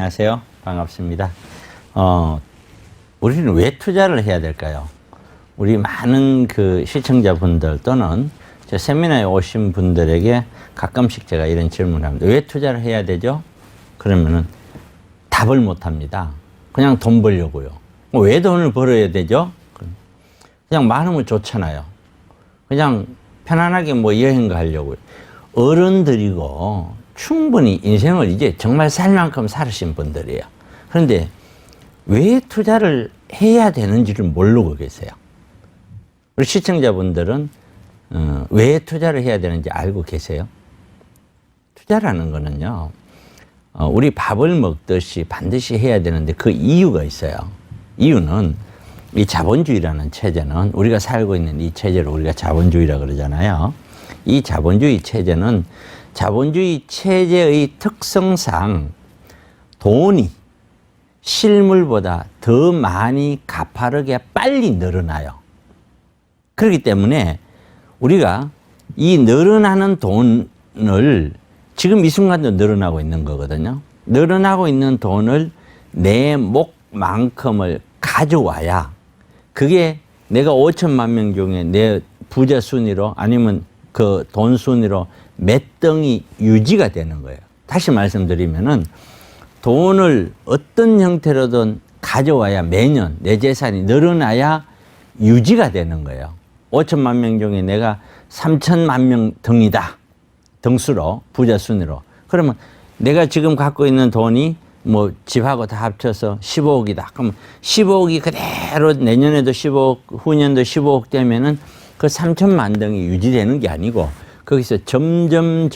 안녕하세요. 반갑습니다. 우리는 왜 투자를 해야 될까요? 우리 많은 그 시청자분들 또는 제 세미나에 오신 분들에게 가끔씩 제가 이런 질문을 합니다. 왜 투자를 해야 되죠? 그러면은 답을 못 합니다. 그냥 돈 벌려고요. 왜 돈을 벌어야 되죠? 그냥 많으면 좋잖아요. 그냥 편안하게 뭐 여행 가려고요. 어른들이고 충분히 인생을 이제 정말 살 만큼 살으신 분들이에요. 그런데 왜 투자를 해야 되는지를 모르고 계세요. 우리 시청자분들은 왜 투자를 해야 되는지 알고 계세요? 투자라는 거는요, 우리 밥을 먹듯이 반드시 해야 되는데 그 이유가 있어요. 이유는 이 자본주의라는 체제는 우리가 살고 있는 이 체제를 우리가 자본주의라 그러잖아요. 이 자본주의 체제는 자본주의 체제의 특성상 돈이 실물보다 더 많이 가파르게 빨리 늘어나요. 그렇기 때문에 우리가 이 늘어나는 돈을 지금 이 순간도 늘어나고 있는 거거든요. 늘어나고 있는 돈을 내 목만큼을 가져와야 그게 내가 5천만 명 중에 내 부자 순위로 아니면 그 돈 순위로 몇 등이 유지가 되는 거예요. 다시 말씀드리면은 돈을 어떤 형태로든 가져와야 매년 내 재산이 늘어나야 유지가 되는 거예요. 5천만 명 중에 내가 3천만 명 등이다. 등수로, 부자 순위로. 그러면 내가 지금 갖고 있는 돈이 뭐 집하고 다 합쳐서 15억이다. 그럼 15억이 그대로 내년에도 15억, 후년도 15억 되면은 그 3천만 등이 유지되는 게 아니고 거기서 점점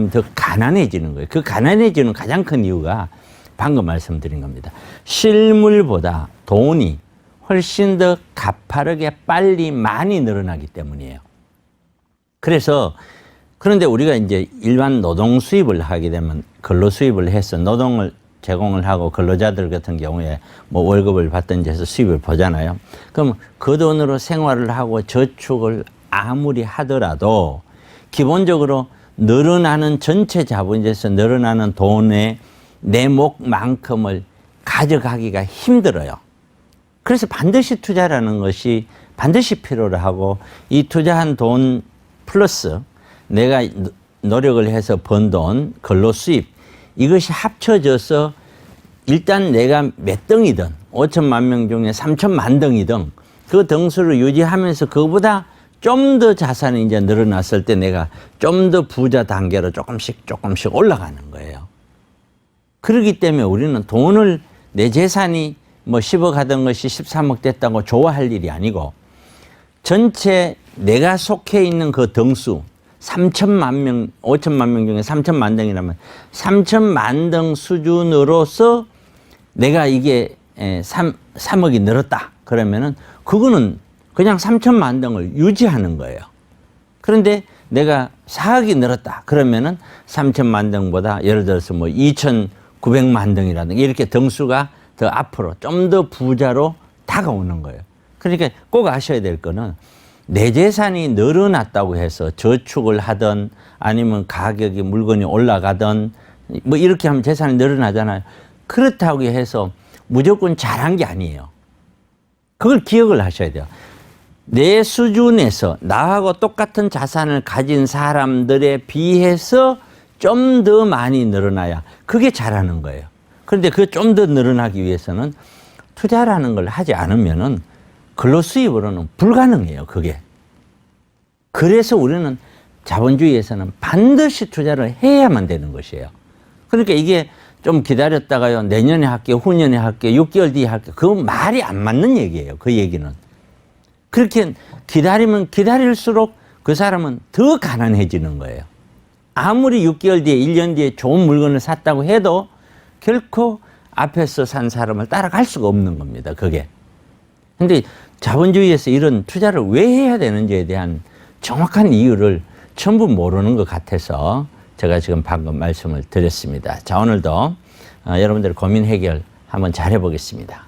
더 가난해지는 거예요. 그 가난해지는 가장 큰 이유가 방금 말씀드린 겁니다. 실물보다 돈이 훨씬 더 가파르게 빨리 많이 늘어나기 때문이에요. 그래서 그런데 우리가 이제 일반 노동 수입을 하게 되면 근로 수입을 해서 노동을 제공을 하고 근로자들 같은 경우에 뭐 월급을 받든지 해서 수입을 보잖아요. 그럼 그 돈으로 생활을 하고 저축을 아무리 하더라도 기본적으로 늘어나는 전체 자본에서 늘어나는 돈의 내목만큼을 가져가기가 힘들어요. 그래서 반드시 투자라는 것이 반드시 필요로 하고 이 투자한 돈 플러스 내가 노력을 해서 번 돈, 근로 수입 이것이 합쳐져서 일단 내가 몇 등이든 5천만 명 중에 3천만 등이든 그 등수를 유지하면서 그거보다 좀 더 자산이 이제 늘어났을 때 내가 좀 더 부자 단계로 조금씩 올라가는 거예요. 그렇기 때문에 우리는 돈을 내 재산이 뭐 10억 하던 것이 13억 됐다고 좋아할 일이 아니고 전체 내가 속해 있는 그 등수 3천만 명, 5천만 명 중에 3천만 등이라면 3천만 등 수준으로서 내가 이게 3억이 늘었다. 그러면은 그거는 그냥 3천만 등을 유지하는 거예요. 그런데 내가 4억이 늘었다. 그러면은 3천만 등보다 예를 들어서 뭐 2,900만 등이라든가 이렇게 등수가 더 앞으로 좀 더 부자로 다가오는 거예요. 그러니까 꼭 아셔야 될 거는 내 재산이 늘어났다고 해서 저축을 하든 아니면 가격이 물건이 올라가든 뭐 이렇게 하면 재산이 늘어나잖아요. 그렇다고 해서 무조건 잘한 게 아니에요. 그걸 기억을 하셔야 돼요. 내 수준에서 나하고 똑같은 자산을 가진 사람들에 비해서 좀 더 많이 늘어나야 그게 잘하는 거예요. 그런데 그 좀 더 늘어나기 위해서는 투자라는 걸 하지 않으면은 근로 수입으로는 불가능해요, 그게. 그래서 우리는 자본주의에서는 반드시 투자를 해야만 되는 것이에요. 그러니까 이게 좀 기다렸다가요, 내년에 할게요, 후년에 할게요, 6개월 뒤에 할게요. 그건 말이 안 맞는 얘기예요, 그 얘기는. 그렇게 기다리면 기다릴수록 그 사람은 더 가난해지는 거예요. 아무리 6개월 뒤에, 1년 뒤에 좋은 물건을 샀다고 해도 결코 앞에서 산 사람을 따라갈 수가 없는 겁니다, 그게. 근데 자본주의에서 이런 투자를 왜 해야 되는지에 대한 정확한 이유를 전부 모르는 것 같아서 제가 지금 방금 말씀을 드렸습니다. 자, 오늘도 여러분들 고민 해결 한번 잘 해보겠습니다.